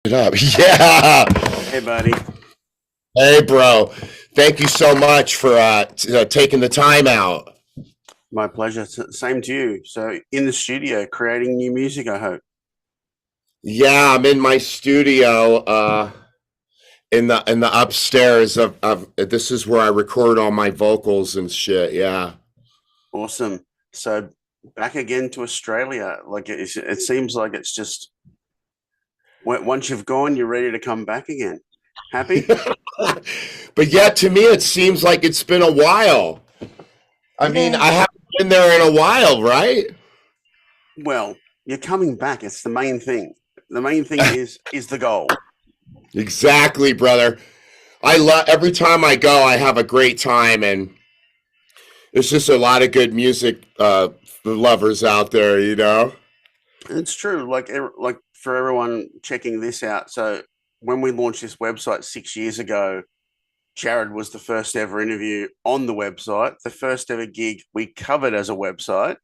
It up. Yeah. Hey, buddy. Hey, bro. Thank you so much for taking the time out. My pleasure. Same to you. So, in the studio, creating new music, I hope. Yeah, I'm in my studio in the upstairs of this is where I record all my vocals and shit. Yeah. Awesome. So, back again to Australia. Like, it seems like it's just once you've gone, you're ready to come back again. Happy? But yet to me it seems like it's been a while. I mean, Yeah. I haven't been there in a while, right? Well, you're coming back. It's the main thing. The main thing is the goal. Exactly, brother. I love every time I go, I have a great time, and it's just a lot of good music lovers out there, you know. It's true. Like for everyone checking this out. So, when we launched this website 6 years ago, Jahred was the first ever interview on the website, the first ever gig we covered as a website,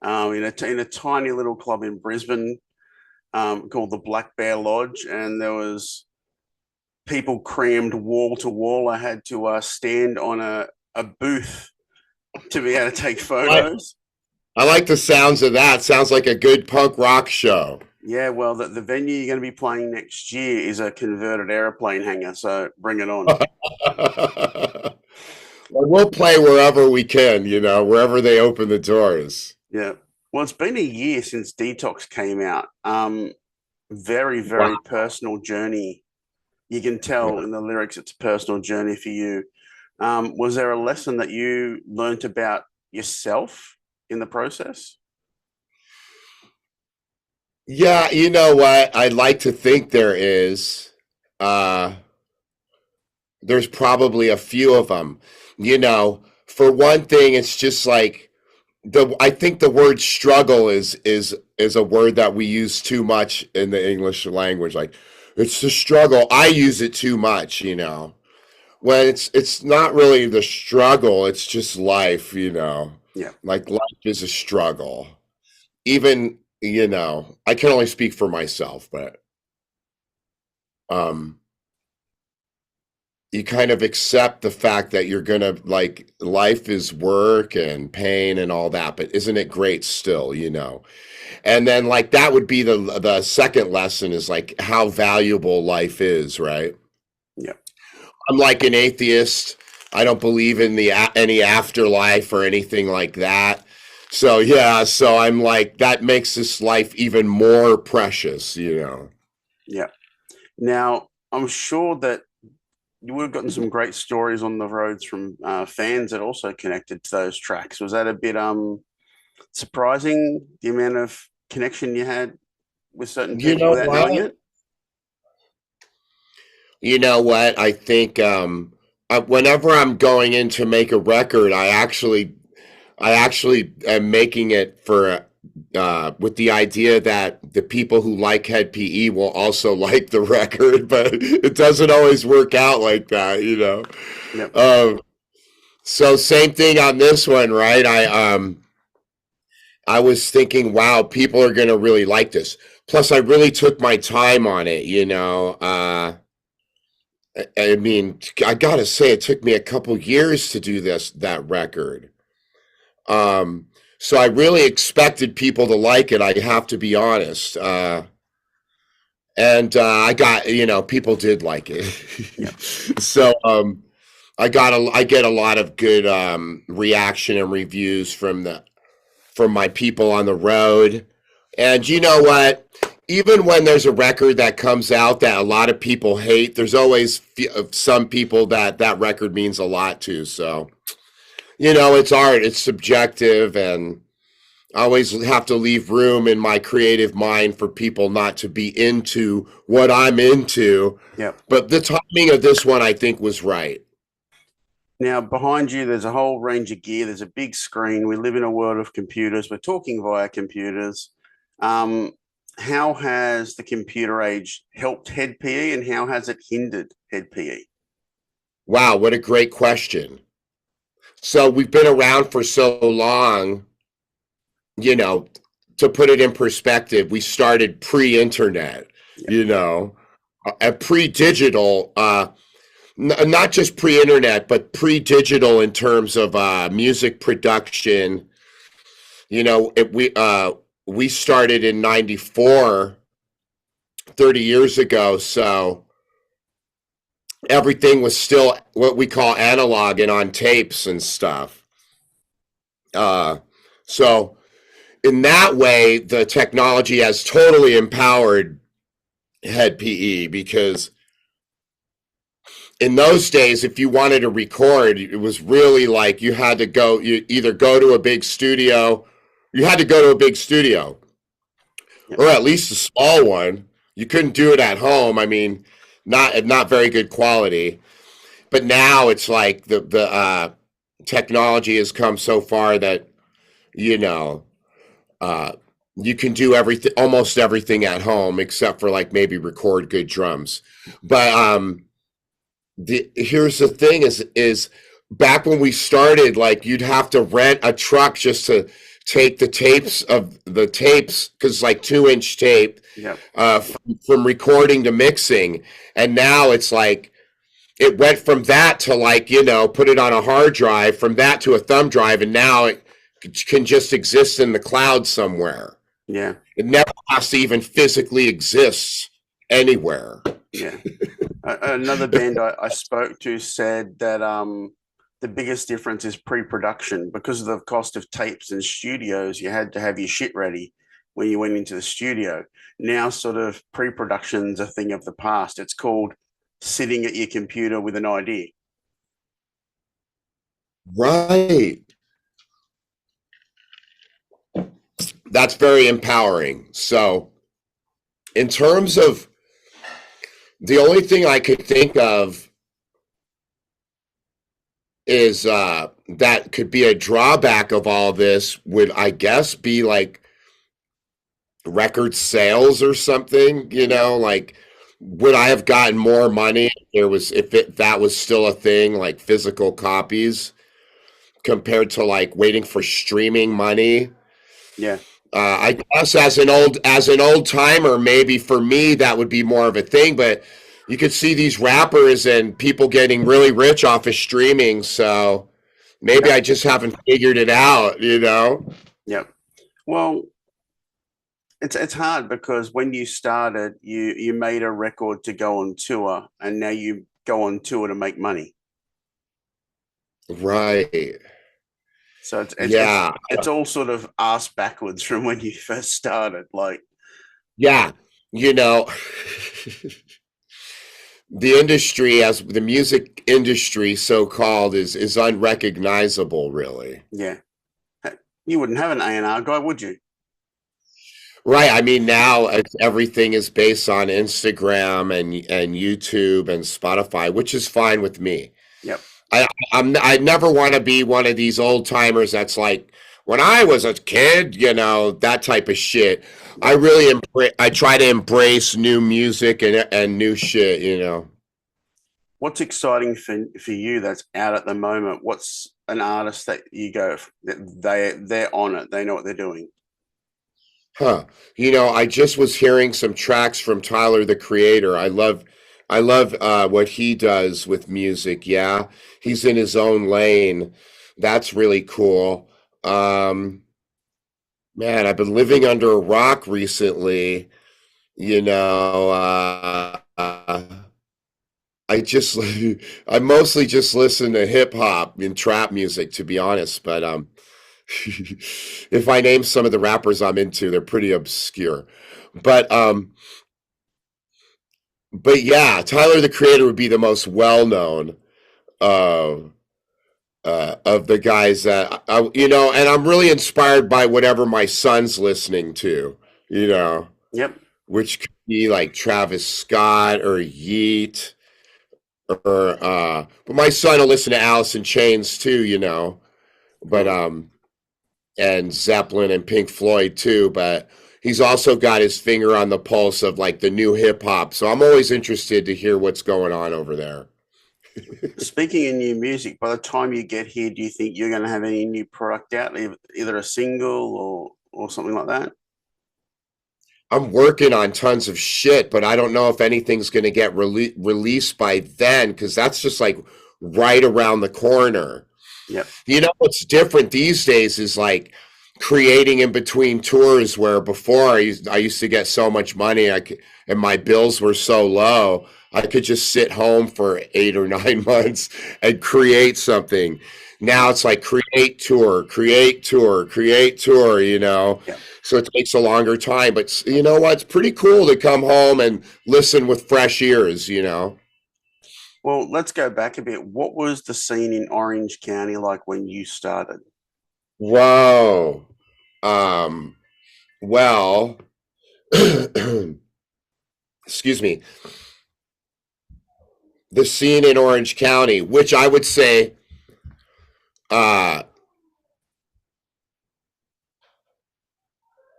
in a tiny little club in Brisbane, called the Black Bear Lodge, and there was people crammed wall to wall. I had to stand on a booth to be able to take I, photos. I like the sounds of that. Sounds like a good punk rock show. Yeah, well, the venue you're going to be playing next year is a converted airplane hangar, so bring it on. Well, we'll play wherever we can, you know, wherever they open the doors. Yeah. Well, it's been a year since Detox came out. Very, Wow. very personal journey. You can tell in the lyrics it's a personal journey for you. Was there a lesson that you learnt about yourself in the process? Yeah, you know what? I'd like to think there is. Uh, there's probably a few of them. You know, for one thing, it's just like I think the word struggle is a word that we use too much in the English language. Like it's the struggle. I use it too much, you know. When it's not really the struggle, it's just life, you know. Yeah. Like life is a struggle. Even, you know, I can only speak for myself, but um you kind of accept the fact that you're gonna like life is work and pain and all that, but isn't it great still, you know? And then like that would be the second lesson is like how valuable life is, right? Yeah. I'm like an atheist. I don't believe in the any afterlife or anything like that. So yeah, so I'm like that makes this life even more precious, you know. Yeah. Now, I'm sure that you would have gotten some great stories on the roads from fans that also connected to those tracks. Was that a bit surprising, the amount of connection you had with certain You people know without knowing what? it? You know what? I think whenever I'm going in to make a record, I actually am making it for with the idea that the people who like Head PE will also like the record, but it doesn't always work out like that, you know. Yep. Um, so same thing on this one, right? I was thinking, wow, people are gonna really like this. Plus, I really took my time on it, you know. I mean, I gotta say, it took me a couple years to do that record. Um, so I really expected people to like it. I have to be honest. And I got, you know, people did like it. Yep. So I get a lot of good reaction and reviews from my people on the road. And you know what? Even when there's a record that comes out that a lot of people hate, there's always some people that record means a lot to. So, you know, it's art, it's subjective, and I always have to leave room in my creative mind for people not to be into what I'm into. Yep. But the timing of this one, I think, was right. Now, behind you, there's a whole range of gear. There's a big screen. We live in a world of computers. We're talking via computers. Um, how has the computer age helped HED PE and how has it hindered HED PE? Wow, what a great question. So we've been around for so long, you know, to put it in perspective, we started pre-internet, Yep. you know. pre-digital, not just pre-internet, but pre-digital in terms of music production. You know, we started in '94, 30 years ago, so everything was still what we call analog and on tapes and stuff. Uh, so in that way, the technology has totally empowered HED PE because in those days, if you wanted to record, it was really like you had to go, you either go to a big studio, you had to go to a big studio, Yep. or at least a small one. You couldn't do it at home. I mean, not very good quality. But now it's like the technology has come so far that you know uh, you can do everything, almost everything at home, except for like maybe record good drums. But here's the thing: is back when we started, like you'd have to rent a truck just to take the tapes because like 2-inch tape Yep. from recording to mixing, and now it's like it went from that to like put it on a hard drive, from that to a thumb drive, and now it can just exist in the cloud somewhere. Yeah. It never has to even physically exist anywhere. Yeah. Another band I spoke to said that the biggest difference is pre-production because of the cost of tapes and studios. You had to have your shit ready when you went into the studio. Now, sort of pre-production's a thing of the past. It's called sitting at your computer with an idea. Right. That's very empowering. So, in terms of the only thing I could think of is that could be a drawback of all this would, I guess, be like record sales or something, like would I have gotten more money if that was still a thing, like physical copies compared to like waiting for streaming money? Yeah. I guess as an old timer, maybe for me that would be more of a thing, but you could see these rappers and people getting really rich off of streaming, so maybe Yep. I just haven't figured it out. Yep. Well, it's hard because when you started, you made a record to go on tour, and now you go on tour to make money. Right. So Yeah. it's all sort of ass backwards from when you first started. Like, Yeah. You know, the industry, as the music industry so called, is unrecognizable, really. yeah, you wouldn't have an A&R guy, would you? Right. I mean, now everything is based on Instagram and YouTube and Spotify, which is fine with me. Yep. I never want to be one of these old timers that's like when I was a kid, that type of shit. I really I try to embrace new music and new shit. What's exciting for you that's out at the moment? What's an artist that you go they're on it, they know what they're doing? Huh. I just was hearing some tracks from Tyler the Creator. I love what he does with music. Yeah. He's in his own lane. That's really cool. Um, Man, I've been living under a rock recently. You know, I just I mostly just listen to hip hop and trap music, to be honest. But if I name some of the rappers I'm into, they're pretty obscure. But but yeah, Tyler the Creator would be the most well known uh, of the guys that and I'm really inspired by whatever my son's listening to. You know. Yep. Which could be like Travis Scott or Yeet or but my son will listen to Alice in Chains too. But Cool. and Zeppelin and Pink Floyd too, but he's also got his finger on the pulse of like the new hip hop. So I'm always interested to hear what's going on over there. Speaking of new music, by the time you get here, do you think you're going to have any new product out, either a single or something like that? I'm working on tons of shit, but I don't know if anything's going to get released by then because that's just like right around the corner. Yep. You know what's different these days is like creating in between tours where before I used to get so much money and my bills were so low. I could just sit home for 8 or 9 months and create something. Now it's like create tour, create tour, create tour, you know. Yep. So it takes a longer time, but you know what? It's pretty cool to come home and listen with fresh ears, you know. Well, let's go back a bit. What was the scene in Orange County like when you started? Whoa. Um, well, excuse me, the scene in Orange County, which I would say, uh,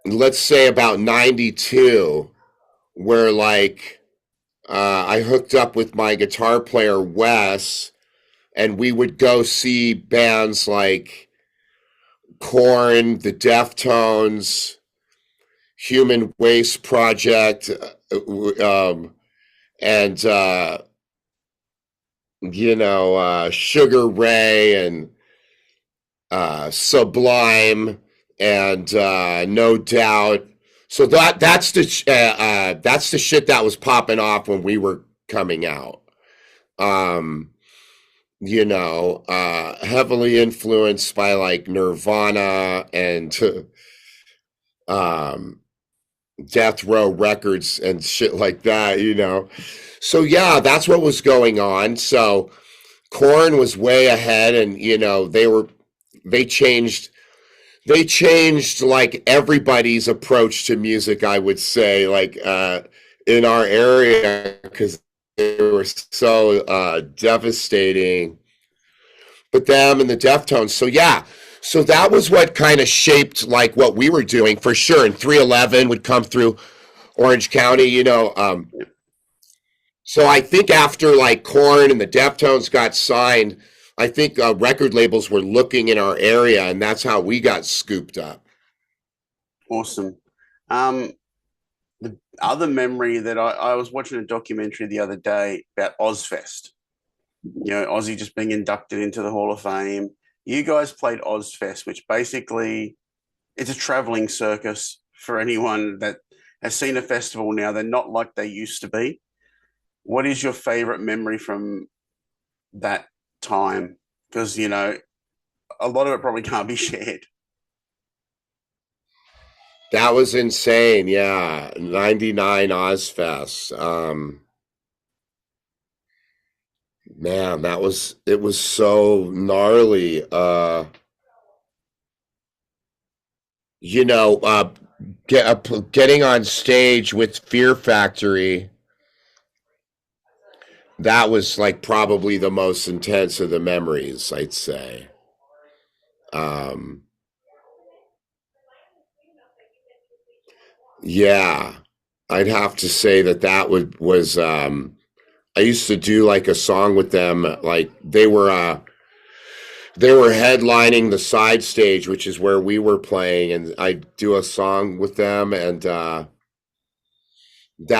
let's say about 92, where like I hooked up with my guitar player, Wes, and we would go see bands like Korn, the Deftones, Human Waste Project, and Sugar Ray and Sublime and No Doubt. So that's the shit that was popping off when we were coming out. Um, heavily influenced by like Nirvana and um, Death Row Records and shit like that. So yeah, that's what was going on. So Korn was way ahead, and they changed they changed like everybody's approach to music, I would say, like in our area, because they were so devastating. But them and the Deftones. So yeah. So that was what kind of shaped like what we were doing for sure. And 311 would come through Orange County. So I think after like Korn and the Deftones got signed, I think record labels were looking in our area, and that's how we got scooped up. Awesome. The other memory that I was watching a documentary the other day about Ozfest. Aussie just being inducted into the Hall of Fame. You guys played Ozfest, which basically it's a traveling circus for anyone that has seen a festival now. They're not like they used to be. What is your favorite memory from that time? Because, a lot of it probably can't be shared. That was insane. Yeah. 99 Ozfest. Man, it was so gnarly. You know, getting on stage with Fear Factory, that was like probably the most intense of the memories, I'd say. Um, yeah, I'd have to say that was. I used to do like a song with them, like they were headlining the side stage, which is where we were playing, and I do a song with them, and that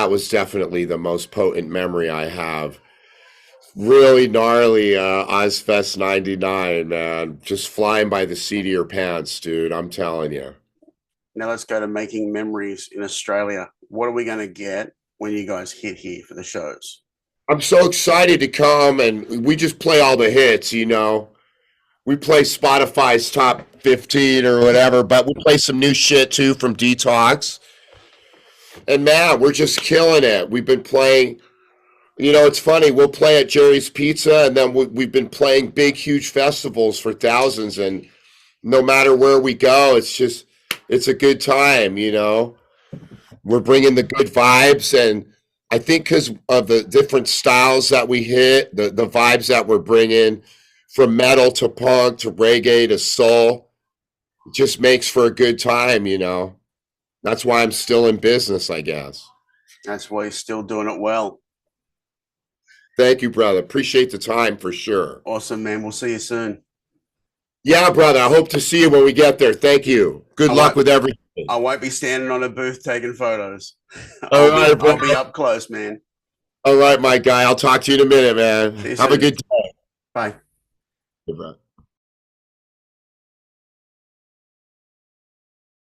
was definitely the most potent memory I have. Really gnarly Ozfest 99, man. Just flying by the seat of your pants, dude. I'm telling you. Now let's go to making memories in Australia. What are we going to get when you guys hit here for the shows? I'm so excited to come, and we just play all the hits. We play Spotify's top 15 or whatever, but we play some new shit too from Detox. And man, we're just killing it. We've been playing. It's funny. We'll play at Jerry's Pizza, and then we've been playing big, huge festivals for thousands. And no matter where we go, it's a good time. We're bringing the good vibes. And I think because of the different styles that we hit, the vibes that we're bringing from metal to punk to reggae to soul, it just makes for a good time. That's why I'm still in business, I guess. That's why you're still doing it well. Thank you, brother. Appreciate the time for sure. Awesome, man. We'll see you soon. Yeah, brother. I hope to see you when we get there. Thank you. Good luck with everything. I won't be standing on a booth taking photos. All right, bro. I'll be up close, man. All right, my guy. I'll talk to you in a minute, man. See you Have a soon. good day. Bye. Bye.